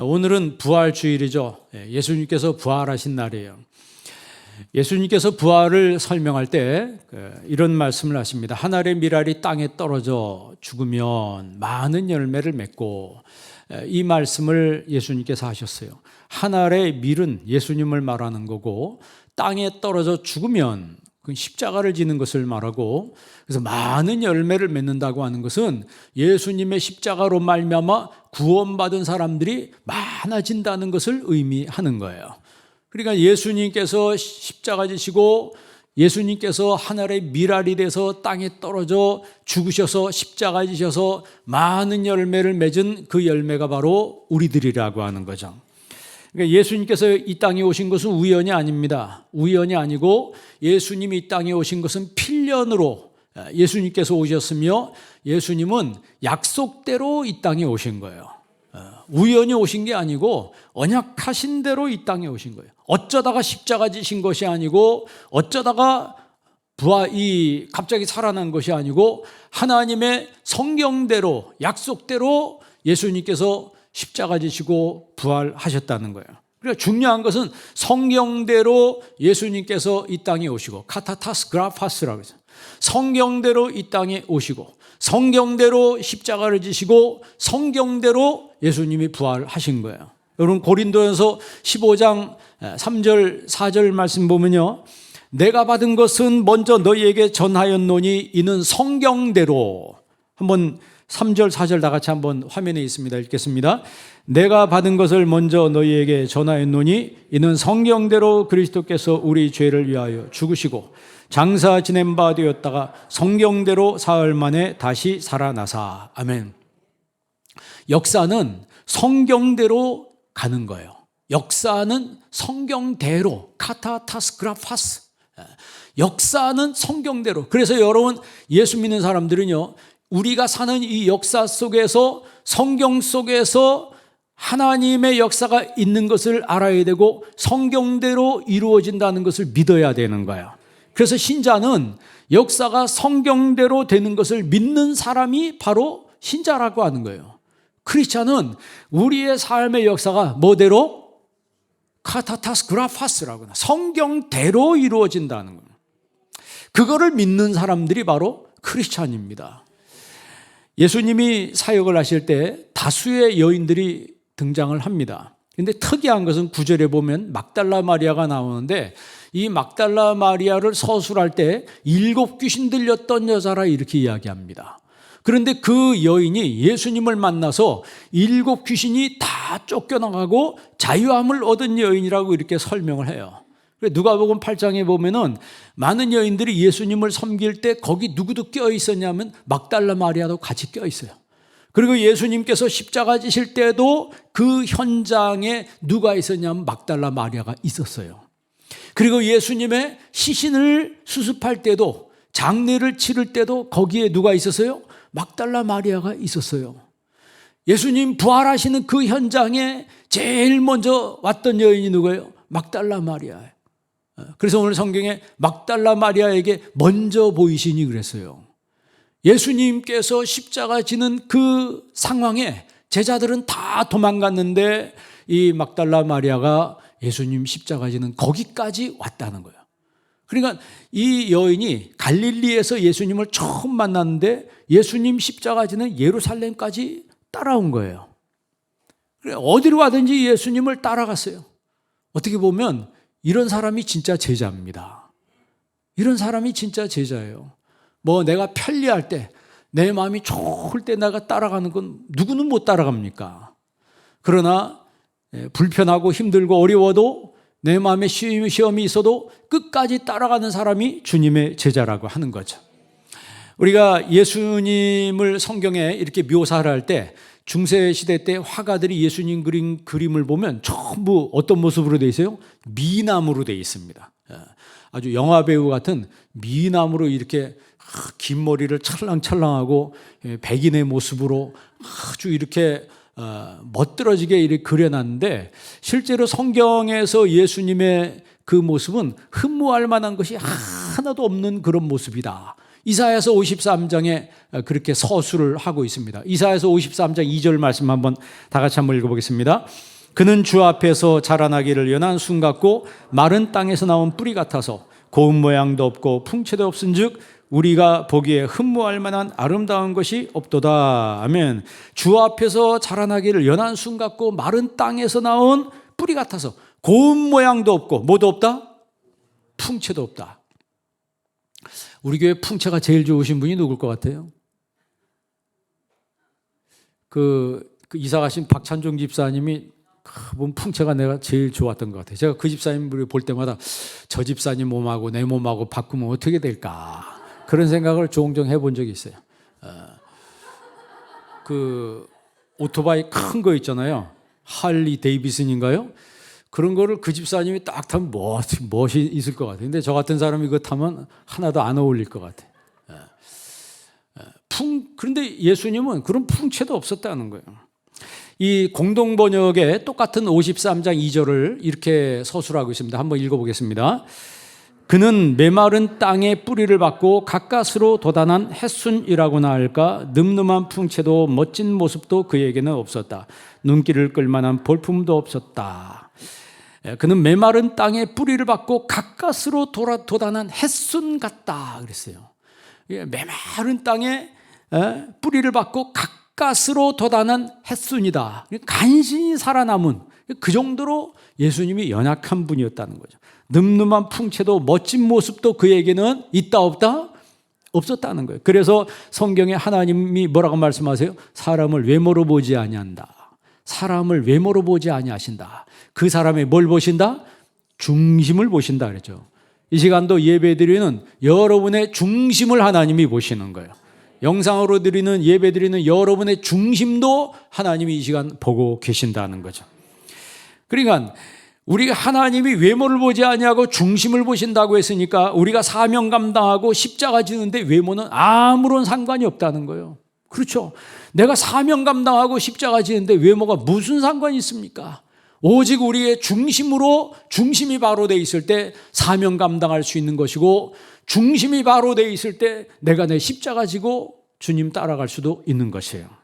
오늘은 부활주일이죠. 예수님께서 부활하신 날이에요. 예수님께서 부활을 설명할 때 이런 말씀을 하십니다. 한 알의 밀알이 땅에 떨어져 죽으면 많은 열매를 맺고, 이 말씀을 예수님께서 하셨어요. 한 알의 밀은 예수님을 말하는 거고, 땅에 떨어져 죽으면 십자가를 지는 것을 말하고, 그래서 많은 열매를 맺는다고 하는 것은 예수님의 십자가로 말미암아 구원받은 사람들이 많아진다는 것을 의미하는 거예요. 그러니까 예수님께서 십자가 지시고 예수님께서 하늘의 밀알이 돼서 땅에 떨어져 죽으셔서 십자가 지셔서 많은 열매를 맺은 그 열매가 바로 우리들이라고 하는 거죠. 그러니까 예수님께서 이 땅에 오신 것은 우연이 아닙니다. 우연이 아니고 예수님이 이 땅에 오신 것은 필연으로 예수님께서 오셨으며, 예수님은 약속대로 이 땅에 오신 거예요. 우연히 오신 게 아니고 언약하신 대로 이 땅에 오신 거예요. 어쩌다가 십자가 지신 것이 아니고, 어쩌다가 갑자기 살아난 것이 아니고, 하나님의 성경대로 약속대로 예수님께서 십자가 지시고 부활하셨다는 거예요. 그러니까 중요한 것은 성경대로 예수님께서 이 땅에 오시고, 카타타스 그라파스라고 해서 성경대로 이 땅에 오시고, 성경대로 십자가를 지시고, 성경대로 예수님이 부활하신 거예요. 여러분, 고린도전서 15장 3절 4절 말씀 보면요, 내가 받은 것은 먼저 너희에게 전하였노니 이는 성경대로. 한번 3절 4절 다 같이 한번 화면에 있습니다. 읽겠습니다. 내가 받은 것을 먼저 너희에게 전하였노니 이는 성경대로 그리스도께서 우리 죄를 위하여 죽으시고 장사 지낸 바 되었다가 성경대로 사흘 만에 다시 살아나사. 아멘. 역사는 성경대로 가는 거예요. 역사는 성경대로, 카타타스 그라파스. 역사는 성경대로. 그래서 여러분, 예수 믿는 사람들은요, 우리가 사는 이 역사 속에서, 성경 속에서 하나님의 역사가 있는 것을 알아야 되고, 성경대로 이루어진다는 것을 믿어야 되는 거예요. 그래서 신자는 역사가 성경대로 되는 것을 믿는 사람이 바로 신자라고 하는 거예요. 크리스찬은 우리의 삶의 역사가 뭐대로? 카타타스 그라파스라고, 성경대로 이루어진다는 거예요. 그거를 믿는 사람들이 바로 크리스찬입니다. 예수님이 사역을 하실 때 다수의 여인들이 등장을 합니다. 그런데 특이한 것은 9절에 보면 막달라 마리아가 나오는데, 이 막달라 마리아를 서술할 때 7 귀신 들렸던 여자라 이렇게 이야기합니다. 그런데 그 여인이 예수님을 만나서 7 귀신이 다 쫓겨나가고 자유함을 얻은 여인이라고 이렇게 설명을 해요. 누가복음 8장에 보면은 많은 여인들이 예수님을 섬길 때 거기 누구도 껴 있었냐면 막달라 마리아도 같이 껴 있어요. 그리고 예수님께서 십자가 지실 때도 그 현장에 누가 있었냐면 막달라 마리아가 있었어요. 그리고 예수님의 시신을 수습할 때도, 장례를 치를 때도 거기에 누가 있었어요? 막달라 마리아가 있었어요. 예수님 부활하시는 그 현장에 제일 먼저 왔던 여인이 누구예요? 막달라 마리아예요. 그래서 오늘 성경에 막달라 마리아에게 먼저 보이시니 그랬어요. 예수님께서 십자가 지는 그 상황에 제자들은 다 도망갔는데 이 막달라 마리아가 예수님 십자가 지는 거기까지 왔다는 거예요. 그러니까 이 여인이 갈릴리에서 예수님을 처음 만났는데 예수님 십자가 지는 예루살렘까지 따라온 거예요. 어디로 가든지 예수님을 따라갔어요. 어떻게 보면 이런 사람이 진짜 제자입니다. 이런 사람이 진짜 제자예요. 내가 편리할 때, 내 마음이 좋을 때 내가 따라가는 건 누구는 못 따라갑니까? 그러나 불편하고 힘들고 어려워도, 내 마음에 시험이 있어도 끝까지 따라가는 사람이 주님의 제자라고 하는 거죠. 우리가 예수님을 성경에 이렇게 묘사를 할 때, 중세시대 때 화가들이 예수님 그린 그림을 보면 전부 어떤 모습으로 되어 있어요? 미남으로 되어 있습니다. 아주 영화배우 같은 미남으로 이렇게 긴 머리를 찰랑찰랑하고 백인의 모습으로 아주 이렇게 멋들어지게 이렇게 그려놨는데, 실제로 성경에서 예수님의 그 모습은 흠모할 만한 것이 하나도 없는 그런 모습이다, 이사야서 53장에 그렇게 서술을 하고 있습니다. 이사야서 53장 2절 말씀 한번 다 같이 한번 읽어보겠습니다. 그는 주 앞에서 자라나기를 연한 순 같고 마른 땅에서 나온 뿌리 같아서 고운 모양도 없고 풍채도 없은즉 우리가 보기에 흠모할 만한 아름다운 것이 없도다. 아멘. 주 앞에서 자라나기를 연한 순 같고 마른 땅에서 나온 뿌리 같아서 고운 모양도 없고 뭐도 없다? 풍채도 없다. 우리 교회 풍채가 제일 좋으신 분이 누굴 것 같아요? 그 이사 가신 박찬종 집사님이 그분 풍채가 내가 제일 좋았던 것 같아요. 제가 그 집사님을 볼 때마다 저 집사님 몸하고 내 몸하고 바꾸면 어떻게 될까? 그런 생각을 종종 해본 적이 있어요. 그 오토바이 큰 거 있잖아요. 할리 데이비슨인가요? 그런 거를 그 집사님이 딱 타면 멋이 있을 것 같아요. 근데 저 같은 사람이 그거 타면 하나도 안 어울릴 것 같아요. 그런데 예수님은 그런 풍채도 없었다는 거예요. 이 공동번역에 똑같은 53장 2절을 이렇게 서술하고 있습니다. 한번 읽어보겠습니다. 그는 메마른 땅에 뿌리를 받고 가까스로 돋아난 햇순이라고나 할까 늠름한 풍채도 멋진 모습도 그에게는 없었다. 눈길을 끌만한 볼품도 없었다. 그는 메마른 땅에 뿌리를 받고 가까스로 돋아난 햇순 같다 그랬어요. 메마른 땅에 뿌리를 받고 가까스로 돋아난 햇순이다. 간신히 살아남은 그 정도로 예수님이 연약한 분이었다는 거죠. 늠름한 풍채도 멋진 모습도 그에게는 있다 없다? 없었다는 거예요. 그래서 성경에 하나님이 뭐라고 말씀하세요? 사람을 외모로 보지 아니한다. 사람을 외모로 보지 아니하신다. 그 사람의 뭘 보신다? 중심을 보신다 그랬죠. 이 시간도 예배드리는 여러분의 중심을 하나님이 보시는 거예요. 영상으로 드리는 예배 드리는 여러분의 중심도 하나님이 이 시간 보고 계신다는 거죠. 그러니까 우리가 하나님이 외모를 보지 아니하고 중심을 보신다고 했으니까 우리가 사명 감당하고 십자가 지는데 외모는 아무런 상관이 없다는 거예요. 그렇죠? 내가 사명 감당하고 십자가 지는데 외모가 무슨 상관이 있습니까? 오직 우리의 중심이 바로 돼 있을 때 사명 감당할 수 있는 것이고 중심이 바로 돼 있을 때 내가 내 십자가 지고 주님 따라갈 수도 있는 것이에요.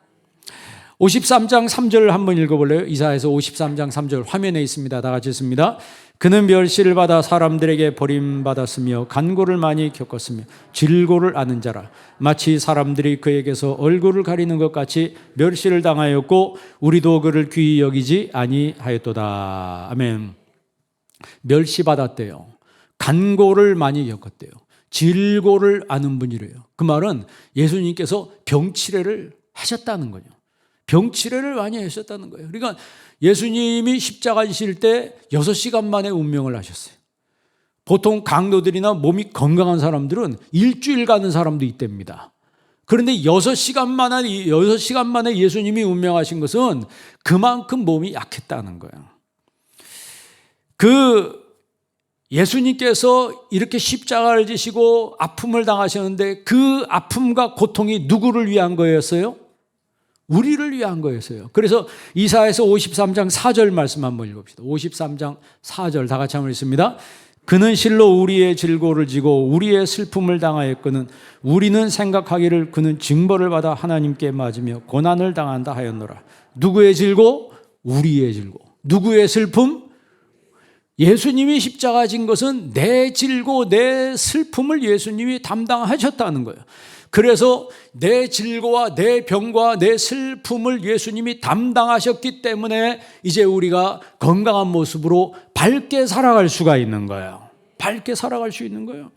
53장 3절을 한번 읽어볼래요? 이사야서 53장 3절 화면에 있습니다. 다 같이 읽습니다. 그는 멸시를 받아 사람들에게 버림받았으며 간고를 많이 겪었으며 질고를 아는 자라. 마치 사람들이 그에게서 얼굴을 가리는 것 같이 멸시를 당하였고 우리도 그를 귀히 여기지 아니하였도다. 아멘. 멸시받았대요. 간고를 많이 겪었대요. 질고를 아는 분이래요. 그 말은 예수님께서 병치레를 하셨다는 거죠. 병치레를 많이 하셨다는 거예요. 그러니까 예수님이 십자가 지실 때 6시간 만에 운명을 하셨어요. 보통 강도들이나 몸이 건강한 사람들은 일주일 가는 사람도 있답니다. 그런데 6시간 만에 예수님이 운명하신 것은 그만큼 몸이 약했다는 거예요. 예수님께서 이렇게 십자가를 지시고 아픔을 당하셨는데 그 아픔과 고통이 누구를 위한 거였어요? 우리를 위한 거였어요. 그래서 이사야서 53장 4절 말씀 한번 읽읍시다. 53장 4절 다 같이 한번 읽습니다. 그는 실로 우리의 질고를 지고 우리의 슬픔을 당하였거든 우리는 생각하기를 그는 징벌을 받아 하나님께 맞으며 고난을 당한다 하였노라. 누구의 질고? 우리의 질고. 누구의 슬픔? 예수님이 십자가 진 것은 내 질고 내 슬픔을 예수님이 담당하셨다는 거예요. 그래서 내 질고와 내 병과 내 슬픔을 예수님이 담당하셨기 때문에 이제 우리가 건강한 모습으로 밝게 살아갈 수가 있는 거예요. 밝게 살아갈 수 있는 거예요.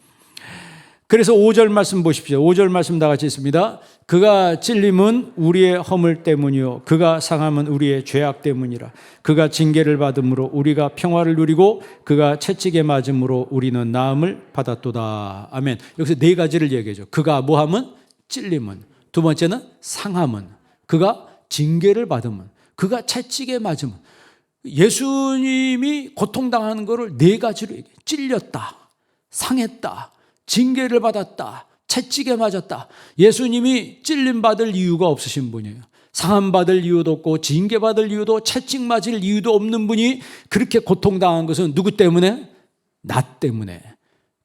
그래서 5절 말씀 보십시오. 5절 말씀 다 같이 있습니다. 그가 찔림은 우리의 허물 때문이요 그가 상함은 우리의 죄악 때문이라. 그가 징계를 받음으로 우리가 평화를 누리고 그가 채찍에 맞음으로 우리는 나음을 받았도다. 아멘. 여기서 4가지를 얘기하죠. 그가 뭐함은? 찔림은. 두 번째는 상함은. 그가 징계를 받으면. 그가 채찍에 맞으면. 예수님이 고통당하는 것을 4가지로 얘기해요. 찔렸다, 상했다, 징계를 받았다, 채찍에 맞았다. 예수님이 찔림받을 이유가 없으신 분이에요. 상함받을 이유도 없고 징계받을 이유도 채찍 맞을 이유도 없는 분이 그렇게 고통당한 것은 누구 때문에? 나 때문에.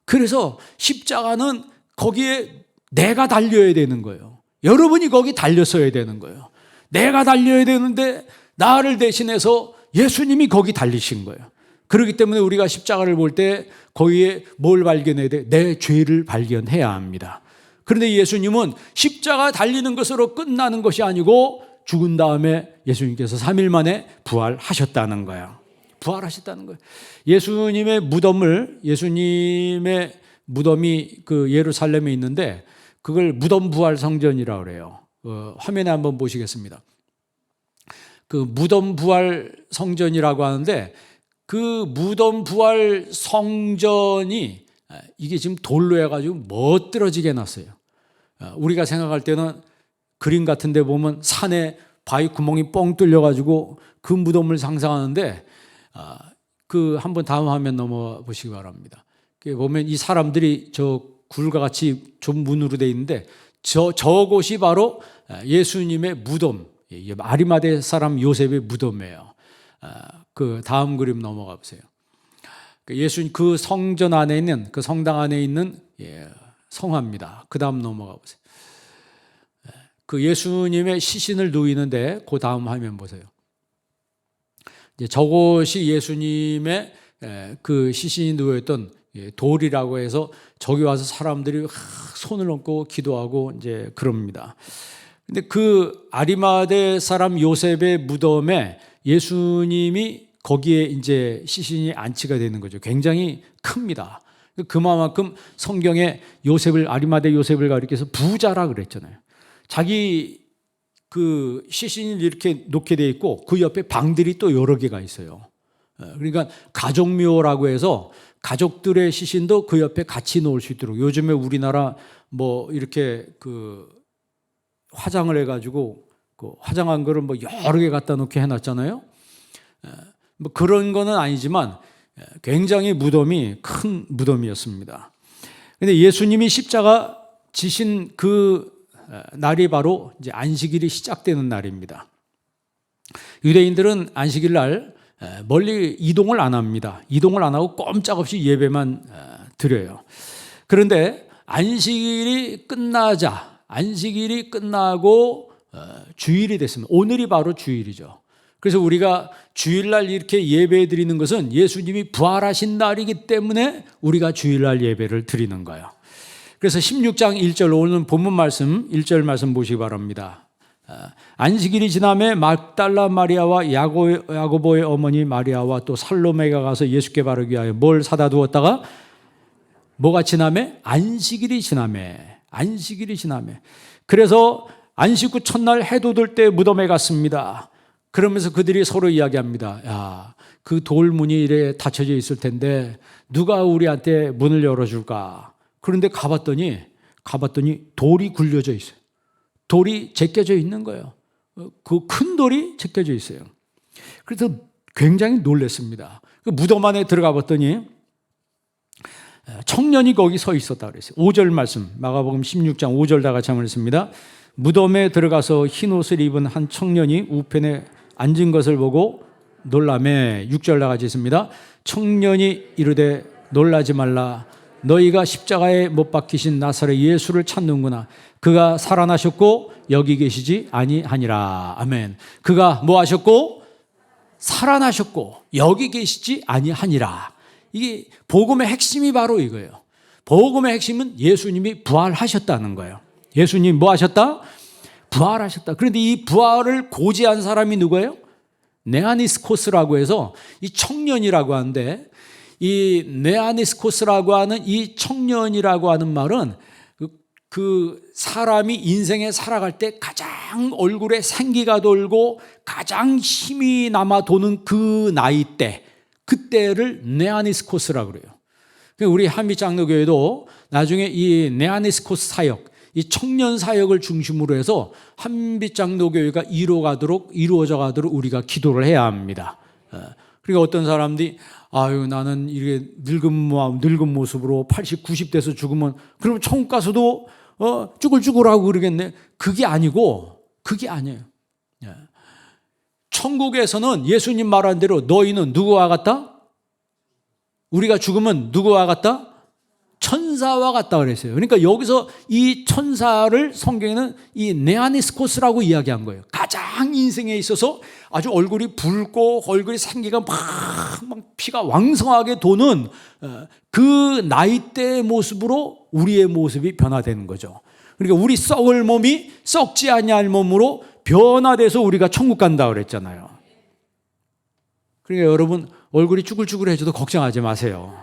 그래서 십자가는 거기에 내가 달려야 되는 거예요. 여러분이 거기 달렸어야 되는 거예요. 내가 달려야 되는데 나를 대신해서 예수님이 거기 달리신 거예요. 그렇기 때문에 우리가 십자가를 볼 때 거기에 뭘 발견해야 돼? 내 죄를 발견해야 합니다. 그런데 예수님은 십자가 달리는 것으로 끝나는 것이 아니고 죽은 다음에 예수님께서 3일 만에 부활하셨다는 거예요. 부활하셨다는 거예요. 예수님의 무덤이 그 예루살렘에 있는데 그걸 무덤 부활 성전이라고 그래요. 화면에 한번 보시겠습니다. 그 무덤 부활 성전이라고 하는데 그 무덤 부활 성전이 이게 지금 돌로 해가지고 멋들어지게 해놨어요. 우리가 생각할 때는 그림 같은 데 보면 산에 바위 구멍이 뻥 뚫려가지고 그 무덤을 상상하는데 그 한번 다음 화면 넘어 보시기 바랍니다. 보면 이 사람들이 저 굴과 같이 좀 문으로 돼 있는데 저곳이 바로 예수님의 무덤, 아리마대 사람 요셉의 무덤이에요. 그 다음 그림 넘어가 보세요. 예수님 그 성전 안에 있는 그 성당 안에 있는 성화입니다. 그 다음 넘어가 보세요. 그 예수님의 시신을 누이는데 그 다음 화면 보세요. 이제 저곳이 예수님의 그 시신이 누워있던 돌이라고 해서 저기 와서 사람들이 손을 얹고 기도하고 이제 그럽니다. 근데 그 아리마대 사람 요셉의 무덤에 예수님이 거기에 이제 시신이 안치가 되는 거죠. 굉장히 큽니다. 그만큼 성경에 아리마대 요셉을 가리켜서 부자라 그랬잖아요. 자기 그 시신이 이렇게 놓게 돼 있고 그 옆에 방들이 또 여러 개가 있어요. 그러니까 가족묘라고 해서 가족들의 시신도 그 옆에 같이 놓을 수 있도록 요즘에 우리나라 뭐 이렇게 그 화장을 해가지고 그 화장한 거를 뭐 여러 개 갖다 놓게 해놨잖아요. 뭐 그런 거는 아니지만 굉장히 무덤이 큰 무덤이었습니다. 근데 예수님이 십자가 지신 그 날이 바로 이제 안식일이 시작되는 날입니다. 유대인들은 안식일 날 멀리 이동을 안 합니다. 이동을 안 하고 꼼짝없이 예배만 드려요. 그런데 안식일이 끝나고 주일이 됐습니다. 오늘이 바로 주일이죠. 그래서 우리가 주일날 이렇게 예배 드리는 것은 예수님이 부활하신 날이기 때문에 우리가 주일날 예배를 드리는 거예요. 그래서 16장 1절 오늘 본문 말씀 1절 말씀 보시기 바랍니다. 안식일이 지남에 막달라 마리아와 야고보의 어머니 마리아와 또 살로메가 가서 예수께 바르기 위하여 뭘 사다 두었다가 뭐가 지남에? 안식일이 지남에. 그래서 안식 후 첫날 해도 들 때 무덤에 갔습니다. 그러면서 그들이 서로 이야기합니다. 야, 그 돌문이 이래 닫혀져 있을 텐데 누가 우리한테 문을 열어줄까? 그런데 가봤더니 돌이 굴려져 있어요. 돌이 제껴져 있는 거예요. 그 큰 돌이 제껴져 있어요. 그래서 굉장히 놀랐습니다. 그 무덤 안에 들어가 봤더니 청년이 거기 서 있었다 그랬어요. 5절 말씀 마가복음 16장 5절 다 같이 한번 읽습니다. 무덤에 들어가서 흰 옷을 입은 한 청년이 우편에 앉은 것을 보고 놀라매 6절 다 같이 있습니다. 청년이 이르되 놀라지 말라. 너희가 십자가에 못 박히신 나사렛 예수를 찾는구나. 그가 살아나셨고 여기 계시지 아니하니라. 아멘. 그가 뭐 하셨고? 살아나셨고 여기 계시지 아니하니라. 이게 복음의 핵심이 바로 이거예요. 복음의 핵심은 예수님이 부활하셨다는 거예요. 예수님 뭐 하셨다? 부활하셨다. 그런데 이 부활을 고지한 사람이 누구예요? 네아니스코스라고 해서 이 청년이라고 하는데 이 네아니스코스라고 하는 이 청년이라고 하는 말은 그 사람이 인생에 살아갈 때 가장 얼굴에 생기가 돌고 가장 힘이 남아 도는 그 나이 때 그때를 네아니스코스라고 그래요. 우리 한빛장로교회도 나중에 이 네아니스코스 사역, 이 청년 사역을 중심으로 해서 한빛장로교회가 이루어져 가도록 우리가 기도를 해야 합니다. 그러니까 어떤 사람들이 아유 나는 이렇게 늙은 모습으로 80, 90대에서 죽으면 그러면 천국 가서도 쭈글쭈글하고 그러겠네. 그게 아니에요. 천국에서는 예수님 말한 대로 너희는 누구와 같다? 우리가 죽으면 누구와 같다? 천사와 같다 그랬어요. 그러니까 여기서 이 천사를 성경에는 이 네아니스코스라고 이야기한 거예요. 가장 인생에 있어서 아주 얼굴이 붉고 얼굴이 생기가 막 피가 왕성하게 도는 그 나이대의 모습으로 우리의 모습이 변화되는 거죠. 그러니까 우리 썩을 몸이 썩지 아니할 몸으로 변화돼서 우리가 천국 간다 그랬잖아요. 그러니까 여러분 얼굴이 쭈글쭈글해져도 걱정하지 마세요.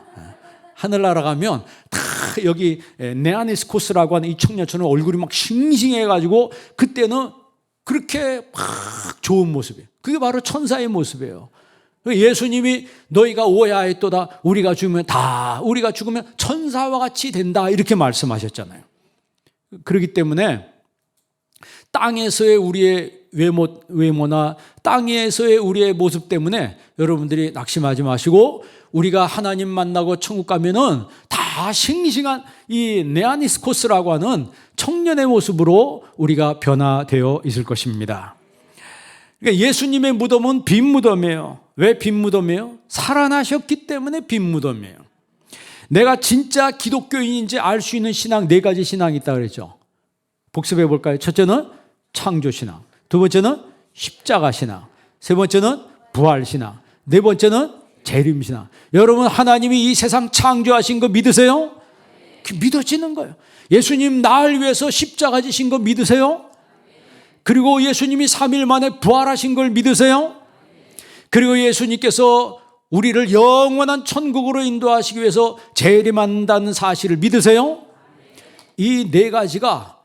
하늘나라 가면 다 여기 네아니스코스라고 하는 이 청년처럼 얼굴이 막 싱싱해가지고 그때는 그렇게 막 좋은 모습이에요. 그게 바로 천사의 모습이에요. 예수님이 너희가 오해하였도다. 우리가 죽으면 천사와 같이 된다. 이렇게 말씀하셨잖아요. 그렇기 때문에 땅에서의 우리의 외모나 땅에서의 우리의 모습 때문에 여러분들이 낙심하지 마시고 우리가 하나님 만나고 천국 가면은 다 싱싱한 이 네아니스코스라고 하는 청년의 모습으로 우리가 변화되어 있을 것입니다. 그러니까 예수님의 무덤은 빈 무덤이에요. 왜 빈 무덤이에요? 살아나셨기 때문에 빈 무덤이에요. 내가 진짜 기독교인인지 알 수 있는 신앙 4가지 신앙이 있다고 그랬죠. 복습해 볼까요? 첫째는 창조신앙, 두 번째는 십자가신앙, 세 번째는 부활신앙, 네 번째는 재림신앙. 여러분 하나님이 이 세상 창조하신 거 믿으세요? 믿어지는 거예요. 예수님 날 위해서 십자가 지신 거 믿으세요? 그리고 예수님이 3일 만에 부활하신 걸 믿으세요? 그리고 예수님께서 우리를 영원한 천국으로 인도하시기 위해서 재림한다는 사실을 믿으세요? 이 4가지가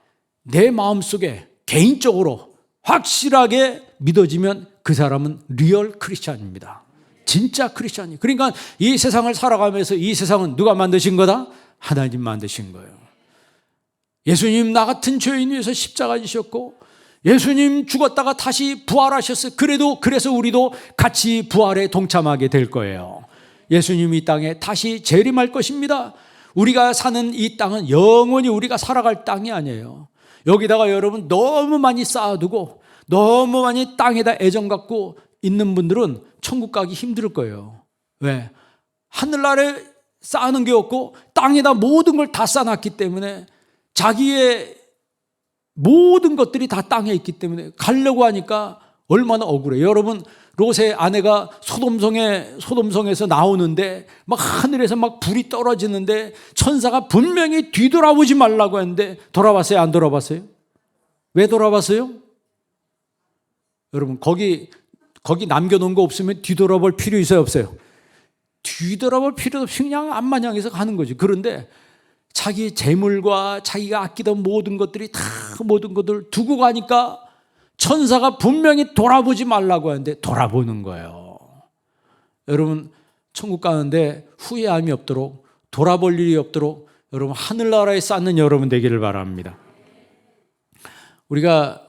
내 마음속에 개인적으로 확실하게 믿어지면 그 사람은 리얼 크리스찬입니다. 진짜 크리스찬이. 그러니까 이 세상을 살아가면서 이 세상은 누가 만드신 거다? 하나님 만드신 거예요. 예수님 나 같은 죄인 위해서 십자가 지셨고 예수님 죽었다가 다시 부활하셨어요. 그래서 우리도 같이 부활에 동참하게 될 거예요. 예수님이 이 땅에 다시 재림할 것입니다. 우리가 사는 이 땅은 영원히 우리가 살아갈 땅이 아니에요. 여기다가 여러분 너무 많이 쌓아두고 너무 많이 땅에다 애정 갖고 있는 분들은 천국 가기 힘들 거예요. 왜? 하늘나라에 쌓는 게 없고 땅에다 모든 걸 다 쌓아놨기 때문에 자기의 모든 것들이 다 땅에 있기 때문에 가려고 하니까 얼마나 억울해요. 여러분 롯의 아내가 소돔성에서 나오는데 막 하늘에서 막 불이 떨어지는데 천사가 분명히 뒤돌아보지 말라고 했는데 돌아봤어요? 안 돌아봤어요? 왜 돌아봤어요? 여러분 거기 남겨놓은 거 없으면 뒤돌아볼 필요 있어요? 없어요? 뒤돌아볼 필요도 없이 그냥 앞만 향해서 가는 거지. 그런데 자기 재물과 자기가 아끼던 모든 것들이 다 모든 것들을 두고 가니까 천사가 분명히 돌아보지 말라고 하는데 돌아보는 거예요. 여러분 천국 가는데 후회함이 없도록 돌아볼 일이 없도록 여러분 하늘나라에 쌓는 여러분 되기를 바랍니다. 우리가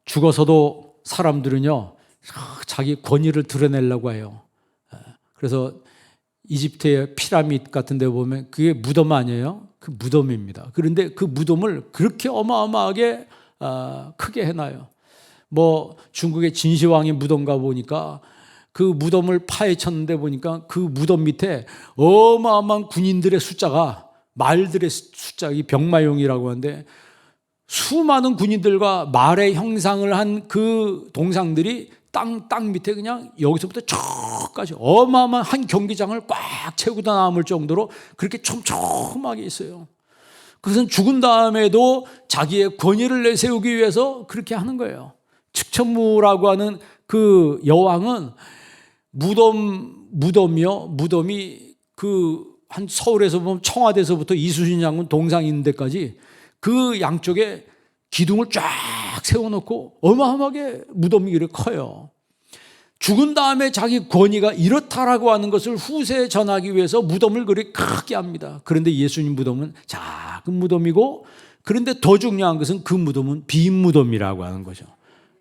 죽어서도 사람들은요 자기 권위를 드러내려고 해요. 그래서 이집트의 피라미드 같은 데 보면 그게 무덤 아니에요? 그 무덤입니다. 그런데 그 무덤을 그렇게 어마어마하게 크게 해놔요. 뭐 중국의 진시황의 무덤 가보니까 그 무덤을 파헤쳤는데 보니까 그 무덤 밑에 어마어마한 군인들의 숫자가 말들의 숫자, 이 병마용이라고 하는데 수많은 군인들과 말의 형상을 한 그 동상들이 땅 밑에 그냥 여기서부터 저까지 어마어마한 한 경기장을 꽉 채우다 남을 정도로 그렇게 촘촘하게 있어요. 그것은 죽은 다음에도 자기의 권위를 내세우기 위해서 그렇게 하는 거예요. 측천무라고 하는 그 여왕은 무덤이 그 한 서울에서 보면 청와대에서부터 이순신 장군 동상 있는 데까지 그 양쪽에 기둥을 쫙 세워놓고 어마어마하게 무덤이 이렇게 커요. 죽은 다음에 자기 권위가 이렇다라고 하는 것을 후세에 전하기 위해서 무덤을 그렇게 크게 합니다. 그런데 예수님 무덤은 작은 무덤이고 그런데 더 중요한 것은 그 무덤은 빈 무덤이라고 하는 거죠.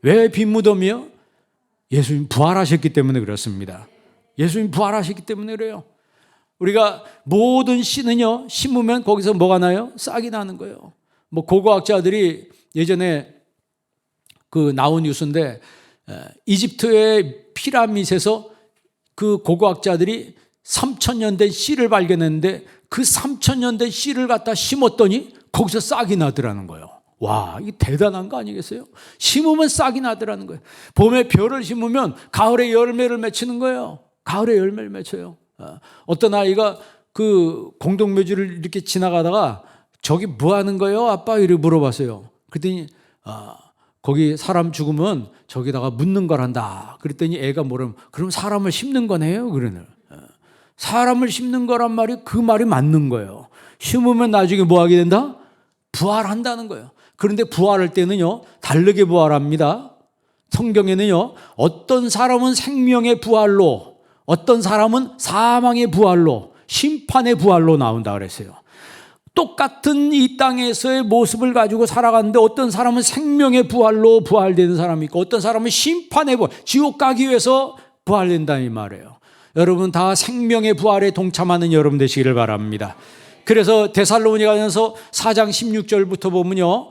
왜 빈 무덤이요? 예수님 부활하셨기 때문에 그렇습니다. 예수님 부활하셨기 때문에 그래요. 우리가 모든 씨는요 심으면 거기서 뭐가 나요? 싹이 나는 거예요. 뭐 고고학자들이 예전에 그 나온 뉴스인데 이집트의 피라밋에서 그 고고학자들이 3,000년 된 씨를 발견했는데 그 3,000년 된 씨를 갖다 심었더니 거기서 싹이 나더라는 거예요. 와, 이게 대단한 거 아니겠어요? 심으면 싹이 나더라는 거예요. 봄에 벼를 심으면 가을에 열매를 맺히는 거예요. 가을에 열매를 맺혀요. 어떤 아이가 그 공동묘지를 이렇게 지나가다가 저기 뭐 하는 거예요, 아빠? 이렇게 물어봤어요. 그랬더니 거기 사람 죽으면 저기다가 묻는 거란다. 그랬더니 애가 뭐라면 그럼 사람을 심는 거네요? 그러네. 사람을 심는 거란 말이 그 말이 맞는 거예요. 심으면 나중에 뭐 하게 된다? 부활한다는 거예요. 그런데 부활할 때는요, 다르게 부활합니다. 성경에는요, 어떤 사람은 생명의 부활로, 어떤 사람은 사망의 부활로, 심판의 부활로 나온다 그랬어요. 똑같은 이 땅에서의 모습을 가지고 살아가는데 어떤 사람은 생명의 부활로 부활되는 사람이 있고 어떤 사람은 심판의 부활, 지옥 가기 위해서 부활된다는 말이에요. 여러분 다 생명의 부활에 동참하는 여러분 되시기를 바랍니다. 그래서 데살로니가전서 4장 16절부터 보면요,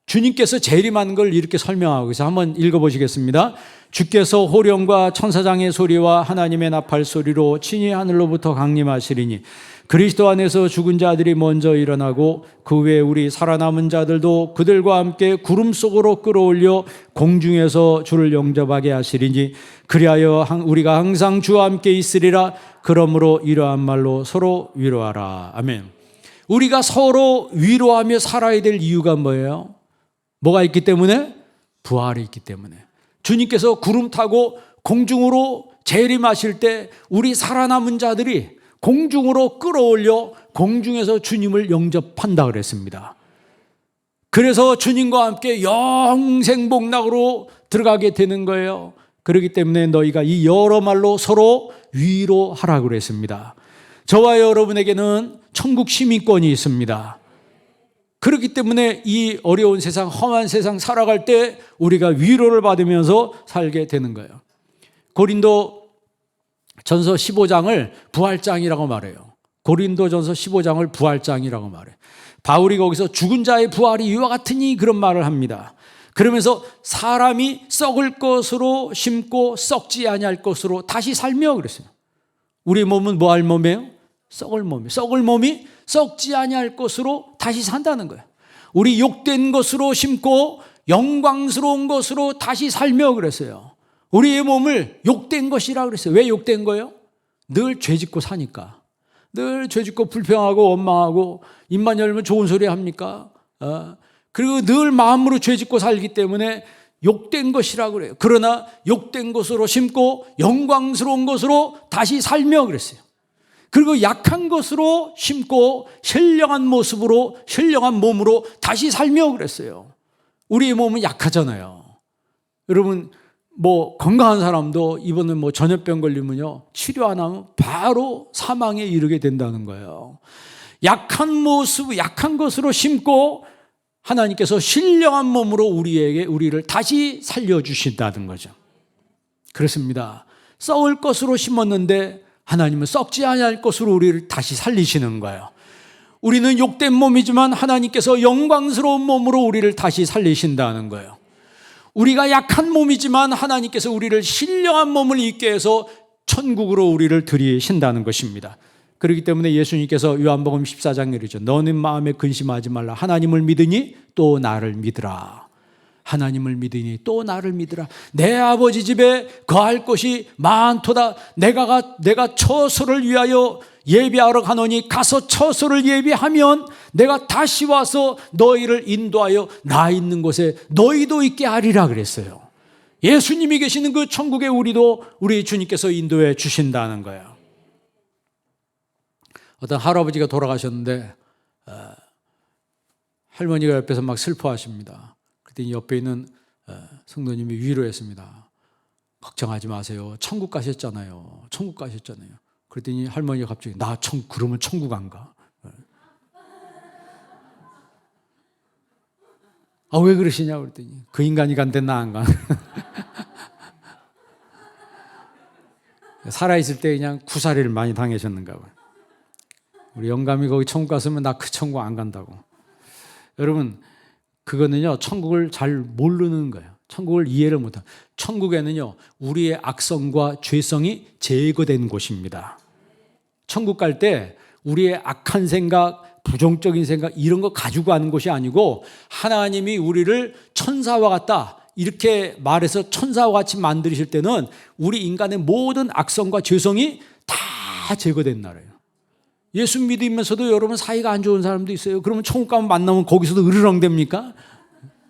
주님께서 재림하는 걸 이렇게 설명하고 있어요. 한번 읽어보시겠습니다. 주께서 호령과 천사장의 소리와 하나님의 나팔 소리로 친히 하늘로부터 강림하시리니 그리스도 안에서 죽은 자들이 먼저 일어나고 그 후에 우리 살아남은 자들도 그들과 함께 구름 속으로 끌어올려 공중에서 주를 영접하게 하시리니 그리하여 우리가 항상 주와 함께 있으리라. 그러므로 이러한 말로 서로 위로하라. 아멘. 우리가 서로 위로하며 살아야 될 이유가 뭐예요? 뭐가 있기 때문에? 부활이 있기 때문에. 주님께서 구름 타고 공중으로 재림하실 때 우리 살아남은 자들이 공중으로 끌어올려 공중에서 주님을 영접한다 그랬습니다. 그래서 주님과 함께 영생복락으로 들어가게 되는 거예요. 그렇기 때문에 너희가 이 여러 말로 서로 위로하라 그랬습니다. 저와 여러분에게는 천국 시민권이 있습니다. 그렇기 때문에 이 어려운 세상, 험한 세상 살아갈 때 우리가 위로를 받으면서 살게 되는 거예요. 고린도 전서 15장을 부활장이라고 말해요. 고린도 전서 15장을 부활장이라고 말해요. 바울이 거기서 죽은 자의 부활이 이와 같으니 그런 말을 합니다. 그러면서 사람이 썩을 것으로 심고 썩지 아니할 것으로 다시 살며 그랬어요. 우리 몸은 뭐 할 몸이에요? 썩을 몸이에요. 썩을 몸이 썩지 아니할 것으로 다시 산다는 거예요. 우리 욕된 것으로 심고 영광스러운 것으로 다시 살며 그랬어요. 우리의 몸을 욕된 것이라 그랬어요. 왜 욕된 거예요? 늘 죄짓고 사니까. 늘 죄짓고 불평하고 원망하고 입만 열면 좋은 소리 합니까? 그리고 늘 마음으로 죄짓고 살기 때문에 욕된 것이라 그래요. 그러나 욕된 것으로 심고 영광스러운 것으로 다시 살며 그랬어요. 그리고 약한 것으로 심고 신령한 모습으로 신령한 몸으로 다시 살며 그랬어요. 우리의 몸은 약하잖아요. 여러분 뭐 건강한 사람도 이번에 뭐 전염병 걸리면요 치료 안 하면 바로 사망에 이르게 된다는 거예요. 약한 모습, 약한 것으로 심고 하나님께서 신령한 몸으로 우리를 다시 살려주신다는 거죠. 그렇습니다. 썩을 것으로 심었는데 하나님은 썩지 아니할 것으로 우리를 다시 살리시는 거예요. 우리는 욕된 몸이지만 하나님께서 영광스러운 몸으로 우리를 다시 살리신다는 거예요. 우리가 약한 몸이지만 하나님께서 우리를 신령한 몸을 입게 해서 천국으로 우리를 들이신다는 것입니다. 그렇기 때문에 예수님께서 요한복음 14장에 이르죠. 너는 마음에 근심하지 말라. 하나님을 믿으니 또 나를 믿으라. 하나님을 믿으니 또 나를 믿으라. 내 아버지 집에 거할 것이 많도다. 내가 처소를 위하여 예비하러 가노니 가서 처소를 예비하면 내가 다시 와서 너희를 인도하여 나 있는 곳에 너희도 있게 하리라 그랬어요. 예수님이 계시는 그 천국에 우리 주님께서 인도해 주신다는 거예요. 어떤 할아버지가 돌아가셨는데 할머니가 옆에서 막 슬퍼하십니다. 그때 옆에 있는 성도님이 위로했습니다. 걱정하지 마세요. 천국 가셨잖아요. 천국 가셨잖아요. 그랬더니 할머니가 갑자기 그러면 천국 안 가? 왜 그러시냐고 그랬더니 그 인간이 간대 나 안 가. 살아있을 때 그냥 구사리를 많이 당하셨는가 봐요. 우리 영감이 거기 천국 갔으면 나 그 천국 안 간다고. 여러분 그거는요 천국을 잘 모르는 거예요. 천국을 이해를 못해요. 천국에는요 우리의 악성과 죄성이 제거된 곳입니다. 천국 갈 때 우리의 악한 생각, 부정적인 생각 이런 거 가지고 가는 것이 아니고 하나님이 우리를 천사와 같다 이렇게 말해서 천사와 같이 만드실 때는 우리 인간의 모든 악성과 죄성이 다 제거된 나라예요. 예수 믿으면서도 여러분 사이가 안 좋은 사람도 있어요. 그러면 천국 가면 만나면 거기서도 으르렁 됩니까?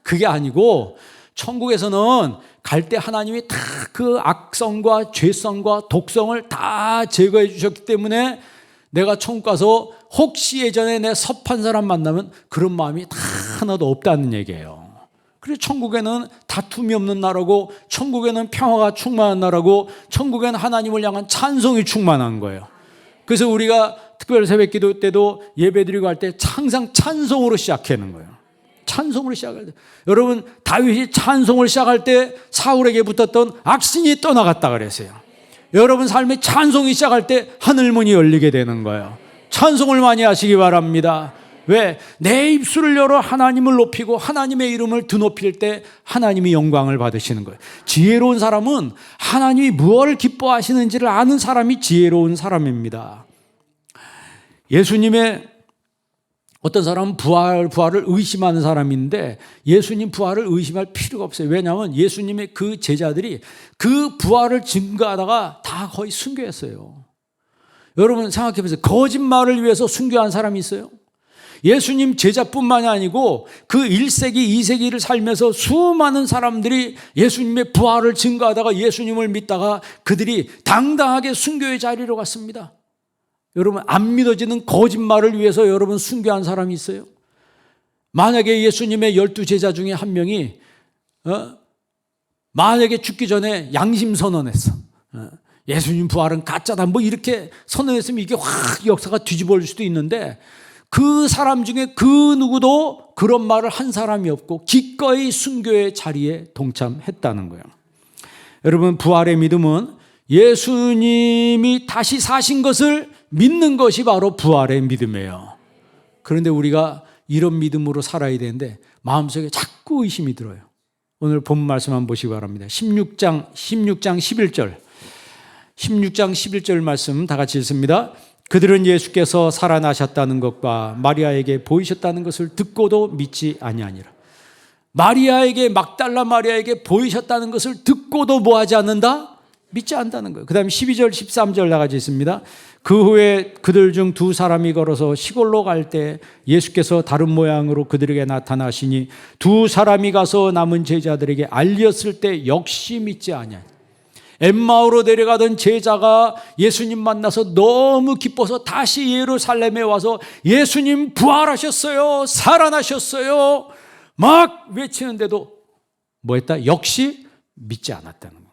그게 아니고 천국에서는 갈 때 하나님이 다 그 악성과 죄성과 독성을 다 제거해 주셨기 때문에 내가 천국 가서 혹시 예전에 내 섭한 사람 만나면 그런 마음이 다 하나도 없다는 얘기예요. 그래서 천국에는 다툼이 없는 나라고, 천국에는 평화가 충만한 나라고, 천국에는 하나님을 향한 찬송이 충만한 거예요. 그래서 우리가 특별 새벽 기도 때도 예배 드리고 할 때 항상 찬송으로 시작하는 거예요. 찬송으로 시작할 때. 여러분, 다윗이 찬송을 시작할 때 사울에게 붙었던 악신이 떠나갔다 그랬어요. 여러분 삶의 찬송이 시작할 때 하늘문이 열리게 되는 거예요. 찬송을 많이 하시기 바랍니다. 왜? 내 입술을 열어 하나님을 높이고 하나님의 이름을 드높일 때 하나님이 영광을 받으시는 거예요. 지혜로운 사람은 하나님이 무엇을 기뻐하시는지를 아는 사람이 지혜로운 사람입니다. 예수님의 어떤 사람은 부활을 의심하는 사람인데 예수님 부활을 의심할 필요가 없어요. 왜냐하면 예수님의 그 제자들이 그 부활을 증거하다가 다 거의 순교했어요. 여러분 생각해 보세요. 거짓말을 위해서 순교한 사람이 있어요? 예수님 제자뿐만이 아니고 그 1세기, 2세기를 살면서 수많은 사람들이 예수님의 부활을 증거하다가 예수님을 믿다가 그들이 당당하게 순교의 자리로 갔습니다. 여러분 안 믿어지는 거짓말을 위해서 여러분 순교한 사람이 있어요? 만약에 예수님의 12제자 중에 한 명이 만약에 죽기 전에 양심 선언했어. 예수님 부활은 가짜다 뭐 이렇게 선언했으면 이게 확 역사가 뒤집어질 수도 있는데 그 사람 중에 그 누구도 그런 말을 한 사람이 없고 기꺼이 순교의 자리에 동참했다는 거예요. 여러분 부활의 믿음은 예수님이 다시 사신 것을 믿는 것이 바로 부활의 믿음이에요. 그런데 우리가 이런 믿음으로 살아야 되는데 마음속에 자꾸 의심이 들어요. 오늘 본문 말씀 한번 보시기 바랍니다. 16장 11절 16장 11절 말씀 다 같이 읽습니다. 그들은 예수께서 살아나셨다는 것과 마리아에게 보이셨다는 것을 듣고도 믿지 아니하니라. 마리아에게 막달라 마리아에게 보이셨다는 것을 듣고도 뭐하지 않는다? 믿지 않는다는 거예요. 그 다음에 12절 13절 다 같이 있습니다. 그 후에 그들 중 두 사람이 걸어서 시골로 갈 때 예수께서 다른 모양으로 그들에게 나타나시니 두 사람이 가서 남은 제자들에게 알렸을 때 역시 믿지 아니하니. 엠마오로 내려가던 제자가 예수님 만나서 너무 기뻐서 다시 예루살렘에 와서 예수님 부활하셨어요, 살아나셨어요 막 외치는데도 뭐 했다? 역시 믿지 않았다는 거예요.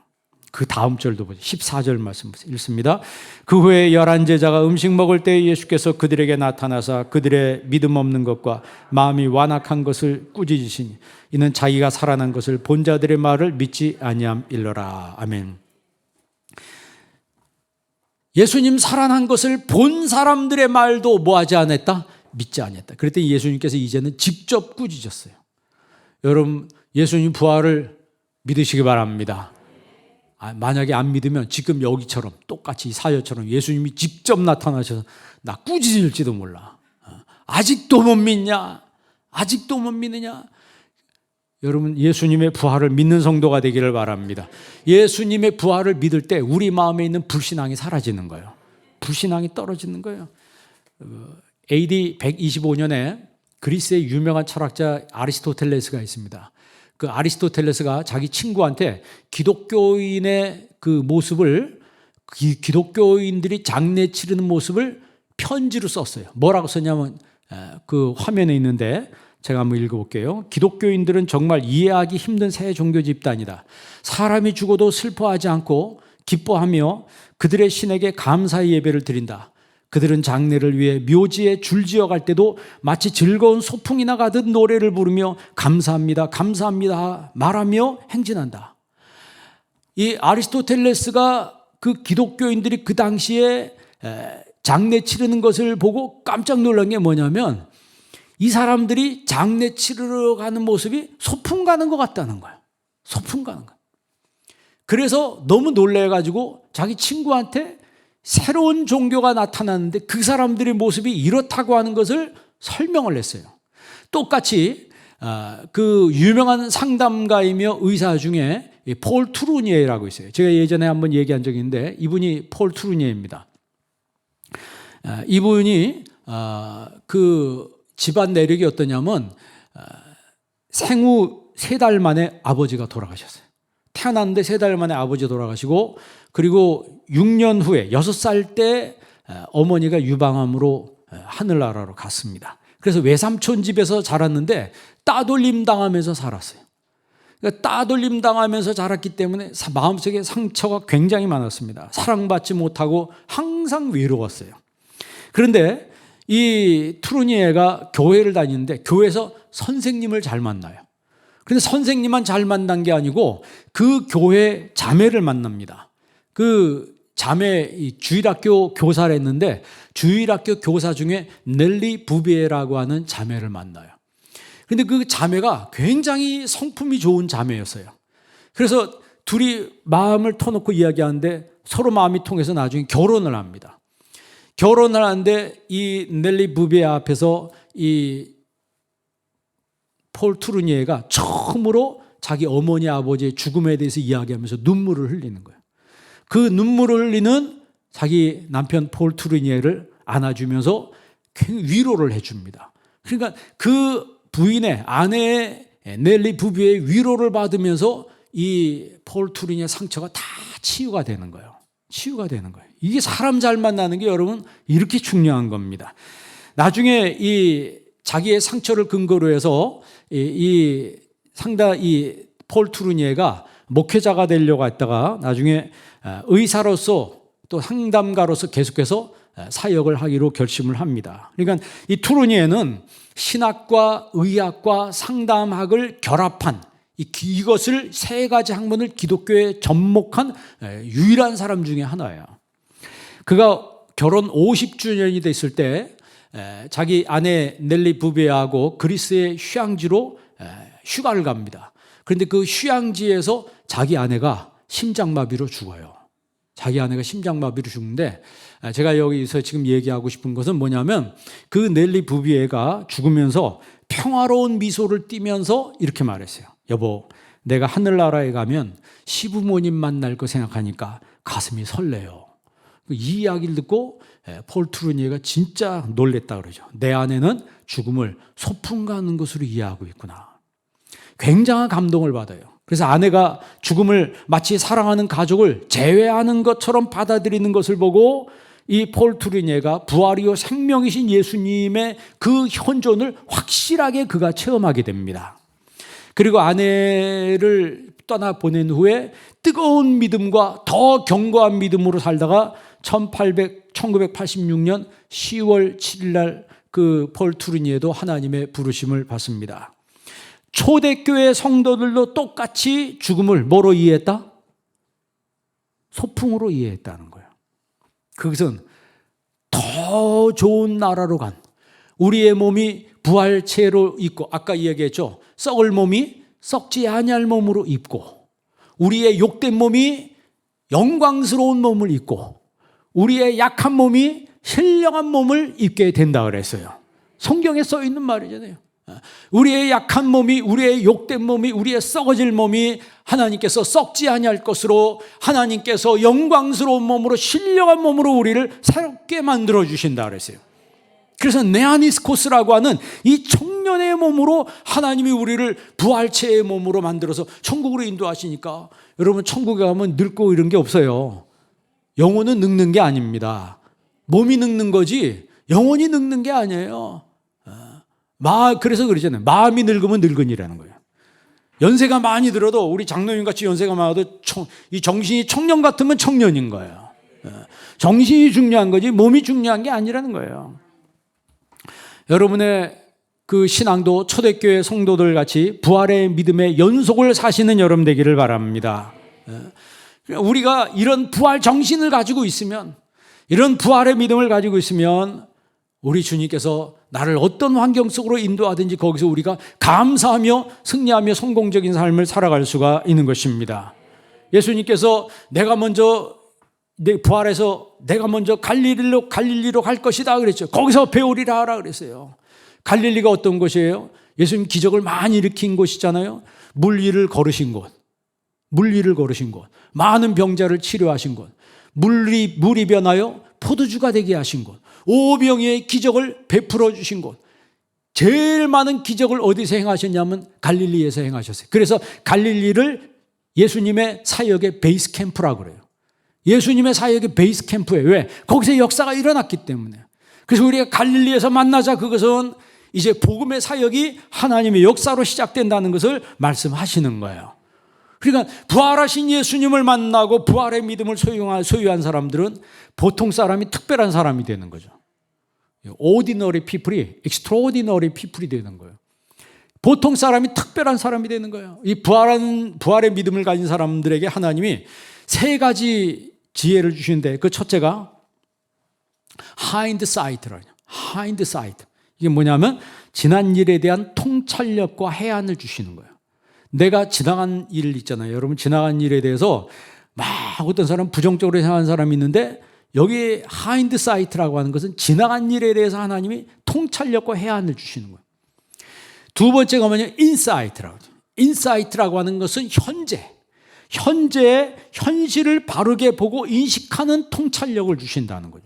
그 다음 절도 보죠. 14절 말씀 읽습니다. 그 후에 11제자가 음식 먹을 때 예수께서 그들에게 나타나사 그들의 믿음 없는 것과 마음이 완악한 것을 꾸짖으시니 이는 자기가 살아난 것을 본 자들의 말을 믿지 아니함일러라. 아멘. 예수님 살아난 것을 본 사람들의 말도 뭐하지 않았다? 믿지 않았다. 그랬더니 예수님께서 이제는 직접 꾸짖었어요. 여러분 예수님 부활을 믿으시기 바랍니다. 만약에 안 믿으면 지금 여기처럼 똑같이 사여처럼 예수님이 직접 나타나셔서 나 꾸짖을지도 몰라. 아직도 못 믿냐? 아직도 못 믿느냐? 여러분 예수님의 부활을 믿는 성도가 되기를 바랍니다. 예수님의 부활을 믿을 때 우리 마음에 있는 불신앙이 사라지는 거예요. 불신앙이 떨어지는 거예요. AD 125년에 그리스의 유명한 철학자 아리스토텔레스가 있습니다. 그 아리스토텔레스가 자기 친구한테 기독교인의 그 모습을 기독교인들이 장례 치르는 모습을 편지로 썼어요. 뭐라고 썼냐면 그 화면에 있는데 제가 한번 읽어볼게요. 기독교인들은 정말 이해하기 힘든 새 종교 집단이다. 사람이 죽어도 슬퍼하지 않고 기뻐하며 그들의 신에게 감사의 예배를 드린다. 그들은 장례를 위해 묘지에 줄지어 갈 때도 마치 즐거운 소풍이나 가듯 노래를 부르며 감사합니다, 감사합니다 말하며 행진한다. 이 아리스토텔레스가 그 기독교인들이 그 당시에 장례 치르는 것을 보고 깜짝 놀란 게 뭐냐면 이 사람들이 장례 치르러 가는 모습이 소풍 가는 것 같다는 거예요. 소풍 가는 거. 그래서 너무 놀래가지고 자기 친구한테 새로운 종교가 나타났는데 그 사람들의 모습이 이렇다고 하는 것을 설명을 했어요. 똑같이 그 유명한 상담가이며 의사 중에 폴 트루니에라고 있어요. 제가 예전에 한번 얘기한 적이 있는데 이분이 폴 트루니에입니다. 이분이 그 집안 내력이 어떠냐면 생후 3달 만에 아버지가 돌아가셨어요. 태어났는데 3달 만에 아버지 돌아가시고, 그리고 6년 후에 6살 때 어머니가 유방암으로 하늘나라로 갔습니다. 그래서 외삼촌 집에서 자랐는데 따돌림 당하면서 살았어요. 그러니까 따돌림 당하면서 자랐기 때문에 마음속에 상처가 굉장히 많았습니다. 사랑받지 못하고 항상 외로웠어요. 그런데 이 트루니에가 교회를 다니는데 교회에서 선생님을 잘 만나요. 그런데 선생님만 잘 만난 게 아니고 그 교회 자매를 만납니다. 그 자매 주일학교 교사를 했는데 주일학교 교사 중에 넬리 부비에라고 하는 자매를 만나요. 그런데 그 자매가 굉장히 성품이 좋은 자매였어요. 그래서 둘이 마음을 터놓고 이야기하는데 서로 마음이 통해서 나중에 결혼을 합니다. 결혼을 하는데 이 넬리 부비에 앞에서 이 폴 트루니에가 처음으로 자기 어머니 아버지의 죽음에 대해서 이야기하면서 눈물을 흘리는 거예요. 그 눈물을 흘리는 자기 남편 폴 트루니에를 안아주면서 위로를 해줍니다. 그러니까 그 부인의 아내의 넬리 부비의 위로를 받으면서 이 폴 트루니에 상처가 다 치유가 되는 거예요. 치유가 되는 거예요. 이게 사람 잘 만나는 게 여러분 이렇게 중요한 겁니다. 나중에 이 자기의 상처를 근거로 해서 이 폴 트루니에가 목회자가 되려고 했다가 나중에 의사로서 또 상담가로서 계속해서 사역을 하기로 결심을 합니다. 그러니까 이 트루니에는 신학과 의학과 상담학을 결합한 이것을 3가지 학문을 기독교에 접목한 유일한 사람 중에 하나예요. 그가 결혼 50주년이 됐을 때 자기 아내 넬리 부비에하고 그리스의 휴양지로 휴가를 갑니다. 그런데 그 휴양지에서 자기 아내가 심장마비로 죽어요. 자기 아내가 심장마비로 죽는데 제가 여기서 지금 얘기하고 싶은 것은 뭐냐면 그 넬리 부비에가 죽으면서 평화로운 미소를 띠면서 이렇게 말했어요. 여보, 내가 하늘나라에 가면 시부모님 만날 거 생각하니까 가슴이 설레요. 이 이야기를 듣고 폴 트루니에가 진짜 놀랬다 그러죠. 내 아내는 죽음을 소풍 가는 것으로 이해하고 있구나. 굉장한 감동을 받아요. 그래서 아내가 죽음을 마치 사랑하는 가족을 제외하는 것처럼 받아들이는 것을 보고 이 폴 트루니에가 부활이요 생명이신 예수님의 그 현존을 확실하게 그가 체험하게 됩니다. 그리고 아내를 떠나 보낸 후에 뜨거운 믿음과 더 견고한 믿음으로 살다가 1986년 10월 7일 날 그 폴 트루니에도 하나님의 부르심을 받습니다. 초대교회 성도들도 똑같이 죽음을 뭐로 이해했다? 소풍으로 이해했다는 거예요. 그것은 더 좋은 나라로 간 우리의 몸이 부활체로 있고 아까 이야기했죠. 썩을 몸이 썩지 아니할 몸으로 입고 우리의 욕된 몸이 영광스러운 몸을 입고 우리의 약한 몸이 신령한 몸을 입게 된다 그랬어요. 성경에 써 있는 말이잖아요. 우리의 약한 몸이 우리의 욕된 몸이 우리의 썩어질 몸이 하나님께서 썩지 아니할 것으로 하나님께서 영광스러운 몸으로 신령한 몸으로 우리를 새롭게 만들어 주신다 그랬어요. 그래서 네아니스코스라고 하는 이 청년의 몸으로 하나님이 우리를 부활체의 몸으로 만들어서 천국으로 인도하시니까 여러분 천국에 가면 늙고 이런 게 없어요. 영혼은 늙는 게 아닙니다. 몸이 늙는 거지 영혼이 늙는 게 아니에요. 그래서 그러잖아요. 마음이 늙으면 늙은이라는 거예요. 연세가 많이 들어도 우리 장로님 같이 연세가 많아도 이 정신이 청년 같으면 청년인 거예요. 정신이 중요한 거지 몸이 중요한 게 아니라는 거예요. 여러분의 그 신앙도 초대교회 성도들 같이 부활의 믿음의 연속을 사시는 여러분 되기를 바랍니다. 우리가 이런 부활 정신을 가지고 있으면 이런 부활의 믿음을 가지고 있으면 우리 주님께서 나를 어떤 환경 속으로 인도하든지 거기서 우리가 감사하며 승리하며 성공적인 삶을 살아갈 수가 있는 것입니다. 예수님께서 내가 먼저 부활해서 내가 먼저 갈릴리로 갈 것이다 그랬죠. 거기서 배우리라 하라 그랬어요. 갈릴리가 어떤 곳이에요? 예수님 기적을 많이 일으킨 곳이잖아요. 물 위를 걸으신 곳, 많은 병자를 치료하신 곳, 물이 변하여 포도주가 되게 하신 곳, 오병이의 기적을 베풀어 주신 곳, 제일 많은 기적을 어디서 행하셨냐면 갈릴리에서 행하셨어요. 그래서 갈릴리를 예수님의 사역의 베이스 캠프라고 그래요. 예수님의 사역의 베이스 캠프예요. 왜? 거기서 역사가 일어났기 때문에. 그래서 우리가 갈릴리에서 만나자, 그것은 이제 복음의 사역이 하나님의 역사로 시작된다는 것을 말씀하시는 거예요. 그러니까 부활하신 예수님을 만나고 부활의 믿음을 소유한 사람들은 보통 사람이 특별한 사람이 되는 거죠. ordinary people이 extraordinary people이 되는 거예요. 보통 사람이 특별한 사람이 되는 거예요. 이 부활의 믿음을 가진 사람들에게 하나님이 세 가지 지혜를 주시는데, 그 첫째가 hindsight라고요. hindsight. 이게 뭐냐면 지난 일에 대한 통찰력과 해안을 주시는 거예요. 내가 지나간 일 있잖아요. 여러분, 지나간 일에 대해서 막 어떤 사람 부정적으로 생각하는 사람이 있는데, 여기 hindsight라고 하는 것은 지나간 일에 대해서 하나님이 통찰력과 해안을 주시는 거예요. 두 번째가 뭐냐면 insight라고 하죠. insight라고 하는 것은 현재의 현실을 바르게 보고 인식하는 통찰력을 주신다는 거죠.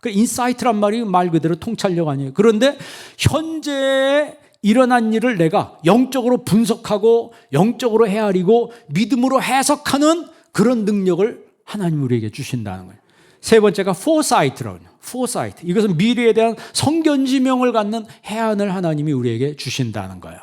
그 인사이트란 말이 말 그대로 통찰력 아니에요. 그런데 현재에 일어난 일을 내가 영적으로 분석하고 영적으로 헤아리고 믿음으로 해석하는 그런 능력을 하나님 우리에게 주신다는 거예요. 세 번째가 foresight라고 해요. foresight. 이것은 미래에 대한 성견지명을 갖는 해안을 하나님이 우리에게 주신다는 거예요.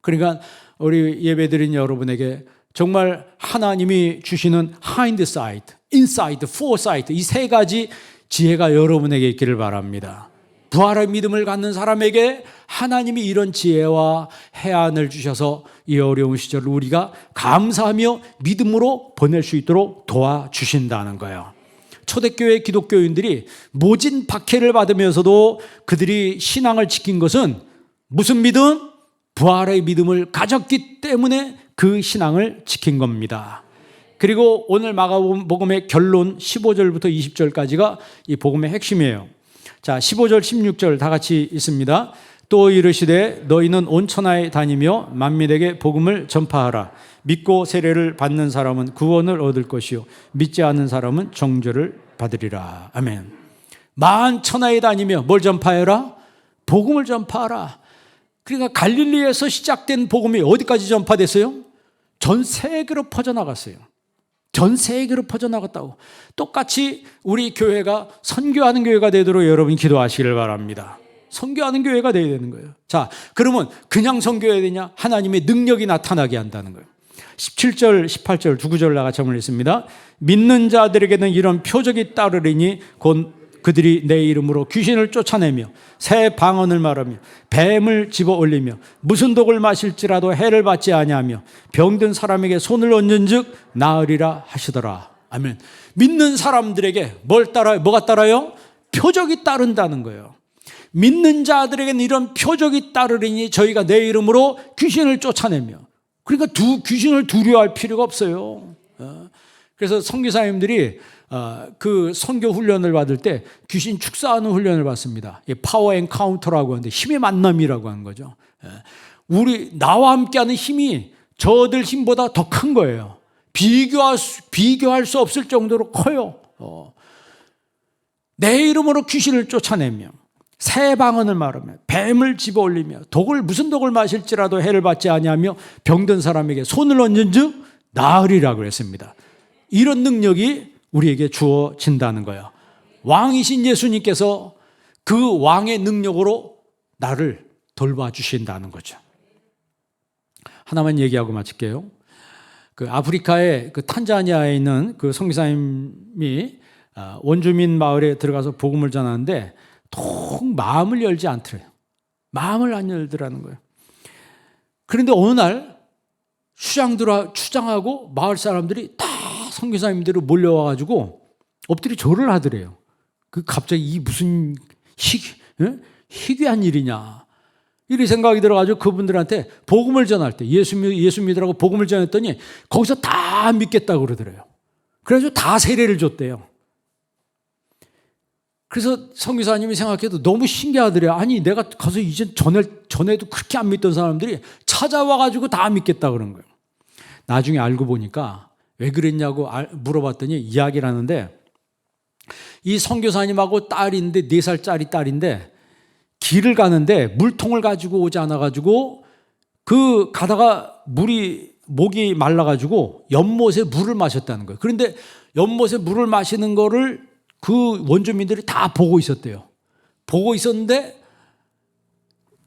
그러니까 우리 예배드린 여러분에게 정말 하나님이 주시는 hindsight, insight, foresight, 이 세 가지 지혜가 여러분에게 있기를 바랍니다. 부활의 믿음을 갖는 사람에게 하나님이 이런 지혜와 해안을 주셔서 이 어려운 시절을 우리가 감사하며 믿음으로 보낼 수 있도록 도와주신다는 거예요. 초대교회 기독교인들이 모진 박해를 받으면서도 그들이 신앙을 지킨 것은 무슨 믿음? 부활의 믿음을 가졌기 때문에 그 신앙을 지킨 겁니다. 그리고 오늘 마가복음의 결론 15절부터 20절까지가 이 복음의 핵심이에요. 자, 15절 16절 다 같이 있습니다. 또 이르시되 너희는 온 천하에 다니며 만민에게 복음을 전파하라. 믿고 세례를 받는 사람은 구원을 얻을 것이요 믿지 않는 사람은 정죄를 받으리라. 아멘. 만천하에 다니며 뭘 전파해라? 복음을 전파하라. 그러니까 갈릴리에서 시작된 복음이 어디까지 전파됐어요? 전 세계로 퍼져나갔어요. 전 세계로 퍼져나갔다고. 똑같이 우리 교회가 선교하는 교회가 되도록 여러분이 기도하시기를 바랍니다. 선교하는 교회가 되어야 되는 거예요. 자, 그러면 그냥 선교해야 되냐? 하나님의 능력이 나타나게 한다는 거예요. 17절, 18절 두 구절 나같이 한번 읽습니다. 믿는 자들에게는 이런 표적이 따르리니 곧 그들이 내 이름으로 귀신을 쫓아내며 새 방언을 말하며 뱀을 집어 올리며 무슨 독을 마실지라도 해를 받지 아니하며 병든 사람에게 손을 얹은즉 나으리라 하시더라. 아멘. 믿는 사람들에게 뭐가 따라요? 표적이 따른다는 거예요. 믿는 자들에게는 이런 표적이 따르리니 저희가 내 이름으로 귀신을 쫓아내며. 그러니까 귀신을 두려워할 필요가 없어요. 그래서 선교사님들이 그 선교 훈련을 받을 때 귀신 축사하는 훈련을 받습니다. 파워 엔카운터라고 하는데 힘의 만남이라고 하는 거죠. 나와 함께하는 힘이 저들 힘보다 더 큰 거예요. 비교할 수 없을 정도로 커요. 내 이름으로 귀신을 쫓아내며 새 방언을 말하며 뱀을 집어올리며 무슨 독을 마실지라도 해를 받지 아니하며 병든 사람에게 손을 얹은즉 나으리라고 그랬습니다. 이런 능력이 우리에게 주어진다는 거예요. 왕이신 예수님께서 그 왕의 능력으로 나를 돌봐주신다는 거죠. 하나만 얘기하고 마칠게요. 그 아프리카의 그 탄자니아에 있는 그 선교사님이 원주민 마을에 들어가서 복음을 전하는데 통 마음을 열지 않더래요. 마음을 안 열더라는 거예요. 그런데 어느 날 추장하고 마을 사람들이 다 선교사님들이 몰려와가지고 엎드려 절을 하더래요. 갑자기 이 무슨 희귀한 일이냐. 이런 생각이 들어가지고 그분들한테 복음을 전할 때 예수 믿으라고 복음을 전했더니 거기서 다 믿겠다고 그러더래요. 그래서 다 세례를 줬대요. 그래서 선교사님이 생각해도 너무 신기하더래요. 아니 내가 가서 이제 전에도 그렇게 안 믿던 사람들이 찾아와가지고 다 믿겠다 그런 거예요. 나중에 알고 보니까 왜 그랬냐고 물어봤더니 이야기를 하는데, 이 선교사님하고 딸인데 4살짜리 딸인데 길을 가는데 물통을 가지고 오지 않아가지고 그 가다가 목이 말라가지고 연못에 물을 마셨다는 거예요. 그런데 연못에 물을 마시는 거를 그 원주민들이 다 보고 있었대요. 보고 있었는데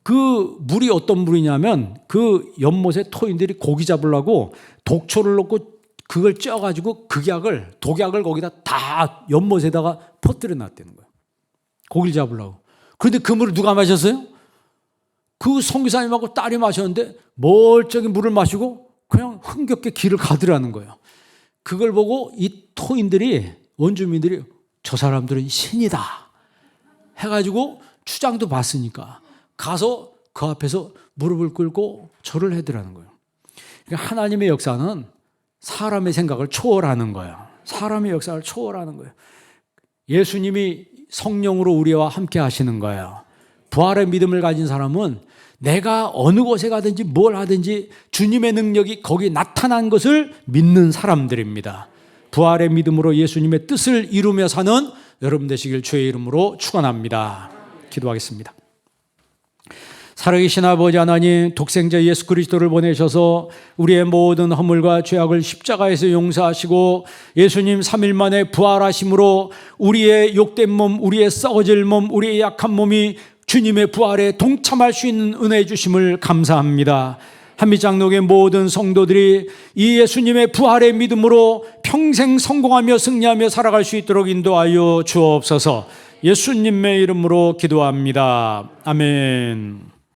그 물이 어떤 물이냐면 그 연못에 토인들이 고기 잡으려고 독초를 넣고 그걸 쪄가지고 독약을 거기다 다 연못에다가 퍼뜨려 놨다는 거예요. 고기를 잡으려고. 그런데 그 물을 누가 마셨어요? 그 선교사님하고 딸이 마셨는데 멀쩡히 물을 마시고 그냥 흥겹게 길을 가더라는 거예요. 그걸 보고 이 원주민들이 저 사람들은 신이다 해가지고 추장도 봤으니까 가서 그 앞에서 무릎을 꿇고 절을 해드라는 거예요. 그러니까 하나님의 역사는 사람의 생각을 초월하는 거예요. 사람의 역사를 초월하는 거예요. 예수님이 성령으로 우리와 함께 하시는 거예요. 부활의 믿음을 가진 사람은 내가 어느 곳에 가든지 뭘 하든지 주님의 능력이 거기에 나타난 것을 믿는 사람들입니다. 부활의 믿음으로 예수님의 뜻을 이루며 사는 여러분 되시길 주의 이름으로 축원합니다. 기도하겠습니다. 살아계신 아버지 하나님, 독생자 예수 그리스도를 보내셔서 우리의 모든 허물과 죄악을 십자가에서 용서하시고 예수님 3일 만에 부활하심으로 우리의 욕된 몸, 우리의 썩어질 몸, 우리의 약한 몸이 주님의 부활에 동참할 수 있는 은혜 주심을 감사합니다. 한미장로의 모든 성도들이 이 예수님의 부활의 믿음으로 평생 성공하며 승리하며 살아갈 수 있도록 인도하여 주옵소서. 예수님의 이름으로 기도합니다. 아멘.